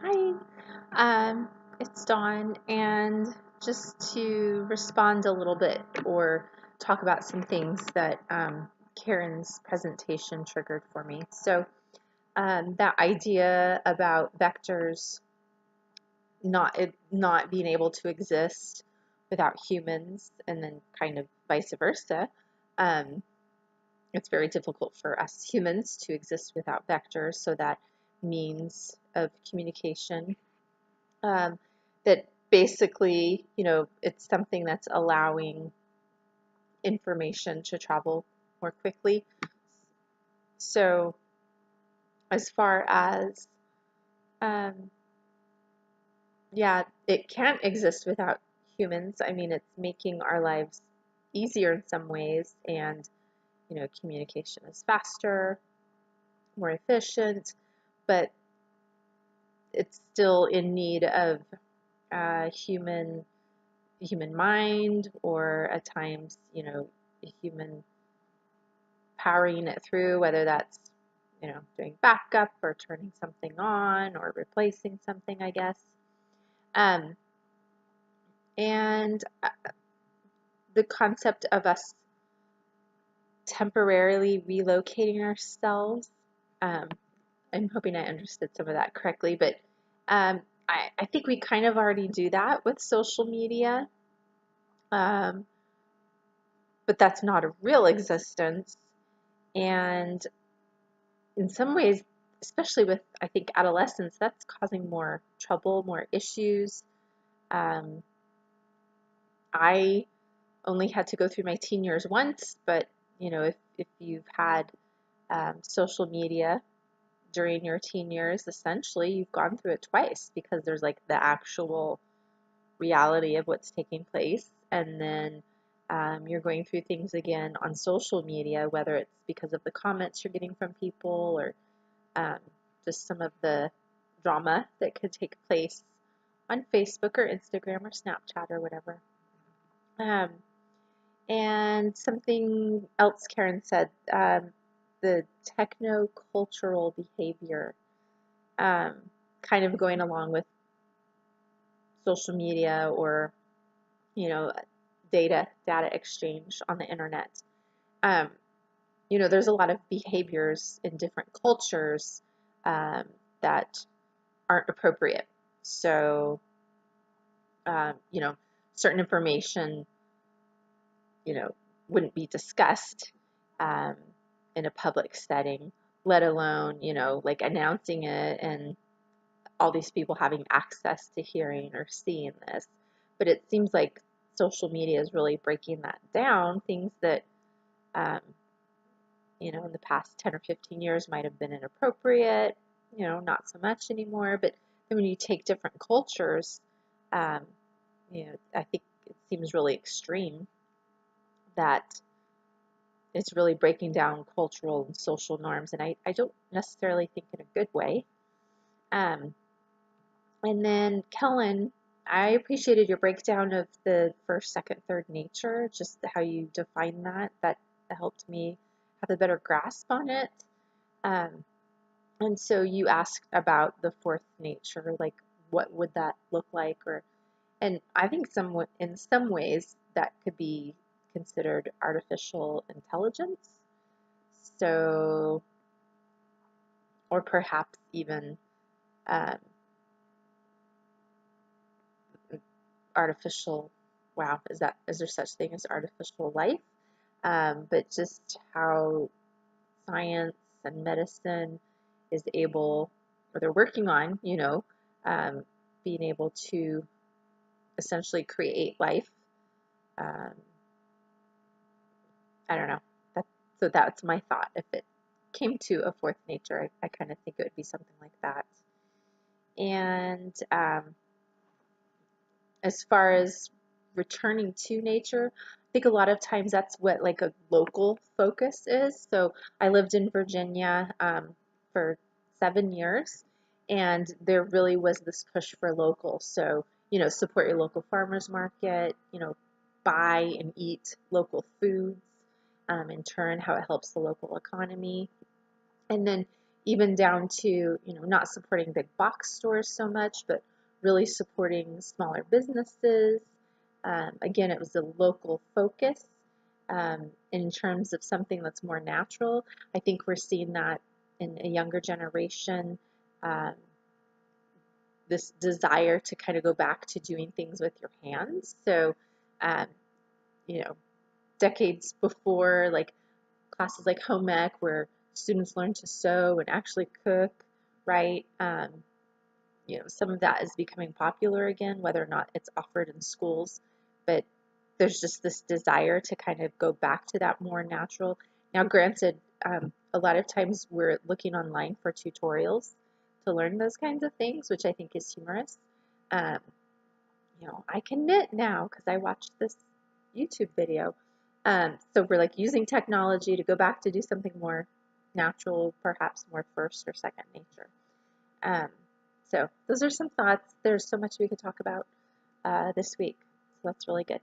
Hi, it's Dawn, and just to respond a little bit or talk about some things that Karen's presentation triggered for me. So, that idea about vectors not being able to exist without humans, and then kind of vice versa. Um, it's very difficult for us humans to exist without vectors, so that means of communication that basically, it's something that's allowing information to travel more quickly. So, as far as, um, yeah, it can't exist without humans. I mean, it's making our lives easier in some ways, and, communication is faster, more efficient, but it's still in need of human mind, or at times, a human powering it through, whether that's, doing backup or turning something on or replacing something, I guess. Um, and the concept of us temporarily relocating ourselves, um, I'm hoping I understood some of that correctly, but I think we kind of already do that with social media, um, but that's not a real existence. And in some ways, especially with, I think, adolescents, that's causing more trouble, more issues. Um, I only had to go through my teen years once, but if you've had social media during your teen years, essentially you've gone through it twice, because there's like the actual reality of what's taking place, and then you're going through things again on social media, whether it's because of the comments you're getting from people, or um, just some of the drama that could take place on Facebook or Instagram or Snapchat or whatever. Um, and something else Karen said, the techno-cultural behavior, um, kind of going along with social media, or, you know, data exchange on the internet. Um, there's a lot of behaviors in different cultures um, that aren't appropriate. So, um, you know, certain information, you know, wouldn't be discussed um, in a public setting, let alone, like announcing it and all these people having access to hearing or seeing this. But it seems like social media is really breaking that down. Things that, um, in the past 10 or 15 years might have been inappropriate, not so much anymore. But then when you take different cultures, um, I think it seems really extreme that it's really breaking down cultural and social norms, and I don't necessarily think in a good way. Um, and then Kellen, I appreciated your breakdown of the first, second, third nature, just how you define that. That helped me have a better grasp on it. Um, and so you asked about the fourth nature, like what would that look like, and I think in some ways that could be considered artificial intelligence. So, or perhaps even um, artificial. Wow, is there such thing as artificial life? But just how science and medicine is able, or they're working on, um, being able to essentially create life. Um, I don't know. That, so that's my thought. If it came to a fourth nature, I kind of think it would be something like that. And as far as returning to nature, I think a lot of times that's what like a local focus is. So I lived in Virginia for 7 years, and there really was this push for local. So, support your local farmers market, buy and eat local foods, in turn, how it helps the local economy. And then, even down to, not supporting big box stores so much, but really supporting smaller businesses. Again, it was a local focus in terms of something that's more natural. I think we're seeing that in a younger generation, um, this desire to kind of go back to doing things with your hands. So, um, you know, decades before, like classes like home ec, where students learn to sew and actually cook, right? Some of that is becoming popular again, whether or not it's offered in schools. But there's just this desire to kind of go back to that more natural. Now, granted, a lot of times we're looking online for tutorials to learn those kinds of things, which I think is humorous. Um, I can knit now because I watched this YouTube video. So we're like using technology to go back to do something more natural, perhaps more first or second nature. Um, so those are some thoughts. There's so much we could talk about this week. So that's really good.